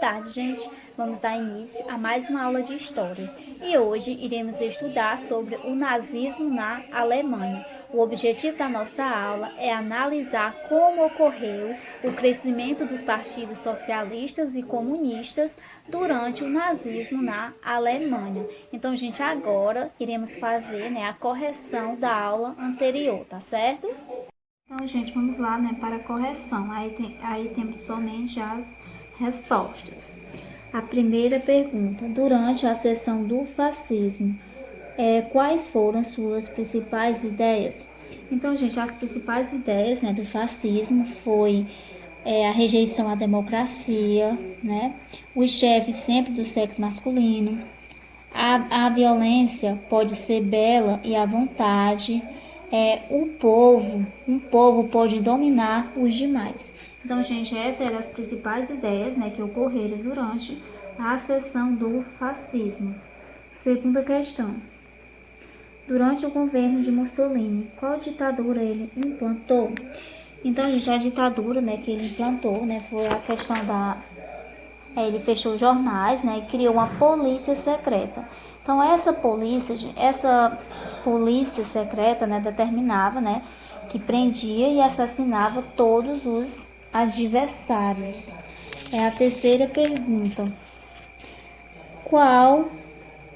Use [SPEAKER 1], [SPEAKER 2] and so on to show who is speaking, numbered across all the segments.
[SPEAKER 1] tarde, gente. Vamos dar início a mais uma aula de história. E hoje iremos estudar sobre o nazismo na Alemanha. O objetivo da nossa aula é analisar como ocorreu o crescimento dos partidos socialistas e comunistas durante o nazismo na Alemanha. Então, gente, agora iremos fazer, a correção da aula anterior, tá certo? Então, gente, vamos lá, para a correção. Aí temos somente as respostas. A primeira pergunta: durante a sessão do fascismo, quais foram suas principais ideias? Então, gente, as principais ideias, do fascismo foi a rejeição à democracia, os chefes sempre do sexo masculino, a violência pode ser bela e à vontade, um povo pode dominar os demais. Então, gente, essas eram as principais ideias, que ocorreram durante a sessão do fascismo. Segunda questão: durante o governo de Mussolini, qual ditadura ele implantou? Então, gente, a ditadura, que ele implantou, foi a questão ele fechou jornais, e criou uma polícia secreta. Então, essa polícia secreta, determinava, que prendia e assassinava todos os adversários. A terceira pergunta: qual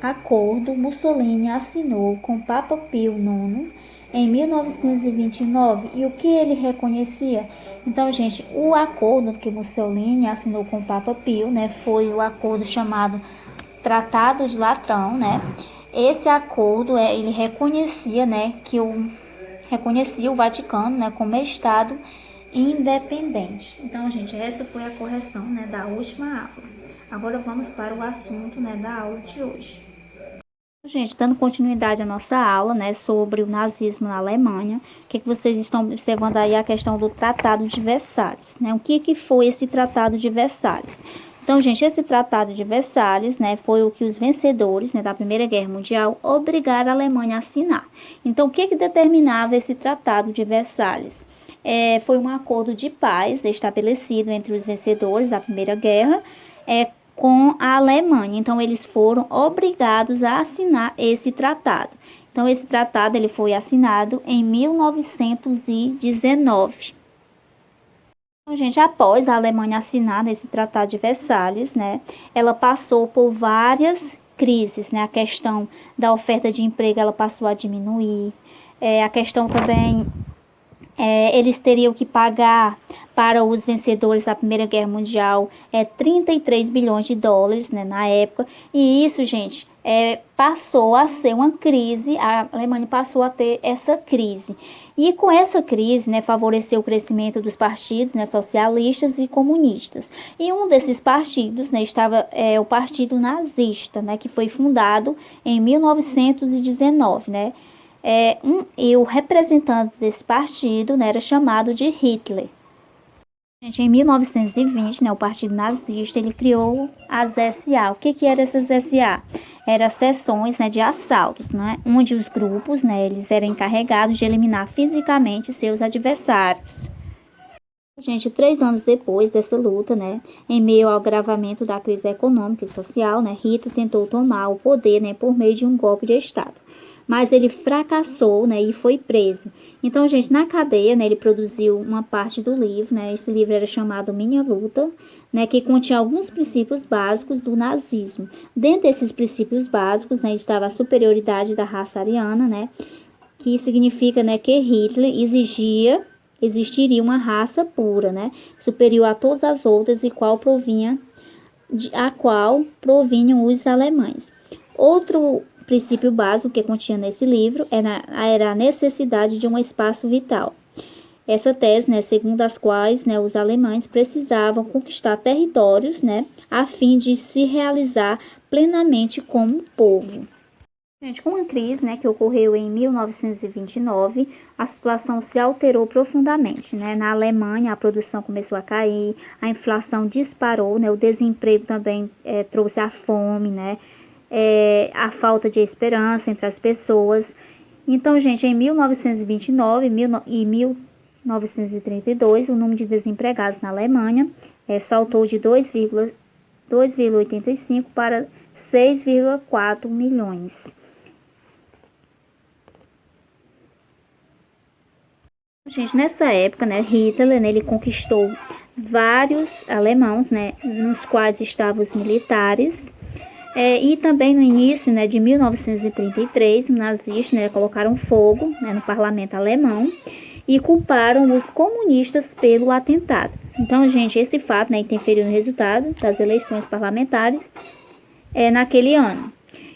[SPEAKER 1] acordo Mussolini assinou com Papa Pio IX em 1929 e o que ele reconhecia? Então, gente, o acordo que Mussolini assinou com o Papa Pio, foi o acordo chamado Tratado de Latrão, Esse acordo, ele reconhecia, reconhecia o Vaticano, como Estado independente. Então, gente, essa foi a correção, da última aula. Agora vamos para o assunto, da aula de hoje. Gente, dando continuidade à nossa aula, sobre o nazismo na Alemanha, o que vocês estão observando aí a questão do Tratado de Versalhes, O que foi esse Tratado de Versalhes? Então, gente, esse Tratado de Versalhes, foi o que os vencedores, da Primeira Guerra Mundial obrigaram a Alemanha a assinar. Então, o que determinava esse Tratado de Versalhes? Foi um acordo de paz estabelecido entre os vencedores da Primeira Guerra, com a Alemanha. Então, eles foram obrigados a assinar esse tratado. Então, esse tratado ele foi assinado em 1919. Então, gente, após a Alemanha assinar esse Tratado de Versalhes, ela passou por várias crises, A questão da oferta de emprego, ela passou a diminuir. A questão também, eles teriam que pagar para os vencedores da Primeira Guerra Mundial 33 bilhões de dólares, na época. E isso, gente, passou a ser uma crise, a Alemanha passou a ter essa crise. E com essa crise, favoreceu o crescimento dos partidos, socialistas e comunistas. E um desses partidos, estava o Partido Nazista, que foi fundado em 1919, e o representante desse partido, era chamado de Hitler. Gente, em 1920, o Partido Nazista, ele criou as SA. O que eram essas SA? Eram seções, de assaltos, onde os grupos, eles eram encarregados de eliminar fisicamente seus adversários. Gente, 3 anos depois dessa luta, em meio ao agravamento da crise econômica e social, Hitler tentou tomar o poder, por meio de um golpe de Estado. Mas ele fracassou, e foi preso. Então, gente, na cadeia, ele produziu uma parte do livro, Esse livro era chamado Minha Luta, que continha alguns princípios básicos do nazismo. Dentro desses princípios básicos, estava a superioridade da raça ariana, que significa, que Hitler existiria uma raça pura, superior a todas as outras e a qual provinham os alemães. Outro princípio básico que continha nesse livro era a necessidade de um espaço vital. Essa tese, segundo as quais os alemães precisavam conquistar territórios, a fim de se realizar plenamente como povo. Gente, com a crise, que ocorreu em 1929, a situação se alterou profundamente, Na Alemanha, a produção começou a cair, a inflação disparou, o desemprego também trouxe a fome, a falta de esperança entre as pessoas. Então, gente, em 1929 e 1932, o número de desempregados na Alemanha saltou de 2,85 para 6,4 milhões. Gente, nessa época, né, Hitler, né, ele conquistou vários alemãos, né, nos quais estavam os militares. E também no início, né, de 1933, os nazistas, né, colocaram fogo, né, no parlamento alemão e culparam os comunistas pelo atentado. Então, gente, esse fato, né, interferiu no resultado das eleições parlamentares naquele ano.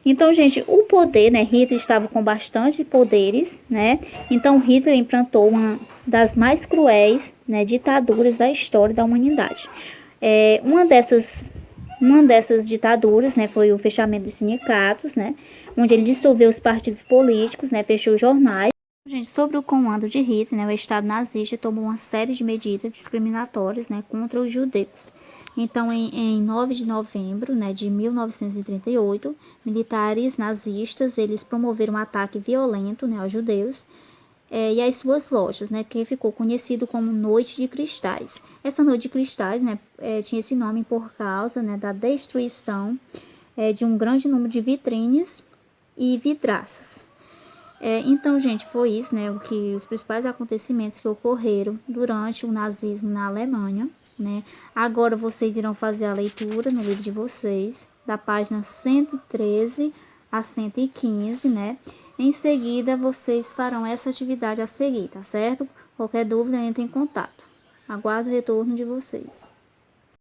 [SPEAKER 1] Então, gente, o poder, né, Hitler estava com bastante poderes, né, então Hitler implantou uma das mais cruéis, né, ditaduras da história da humanidade. Uma dessas ditaduras, né, foi o fechamento dos sindicatos, né, onde ele dissolveu os partidos políticos, né, fechou os jornais. Gente, sobre o comando de Hitler, né, o Estado nazista tomou uma série de medidas discriminatórias, né, contra os judeus. Então, em 9 de novembro, né, de 1938, militares nazistas eles promoveram um ataque violento, né, aos judeus e às suas lojas, né, que ficou conhecido como Noite de Cristais. Essa Noite de Cristais, né, tinha esse nome por causa, né, da destruição de um grande número de vitrines e vidraças. Então, gente, foi isso, né, os principais acontecimentos que ocorreram durante o nazismo na Alemanha, né. Agora vocês irão fazer a leitura no livro de vocês, da página 113 a 115, né. Em seguida, vocês farão essa atividade a seguir, tá certo? Qualquer dúvida, entre em contato. Aguardo o retorno de vocês.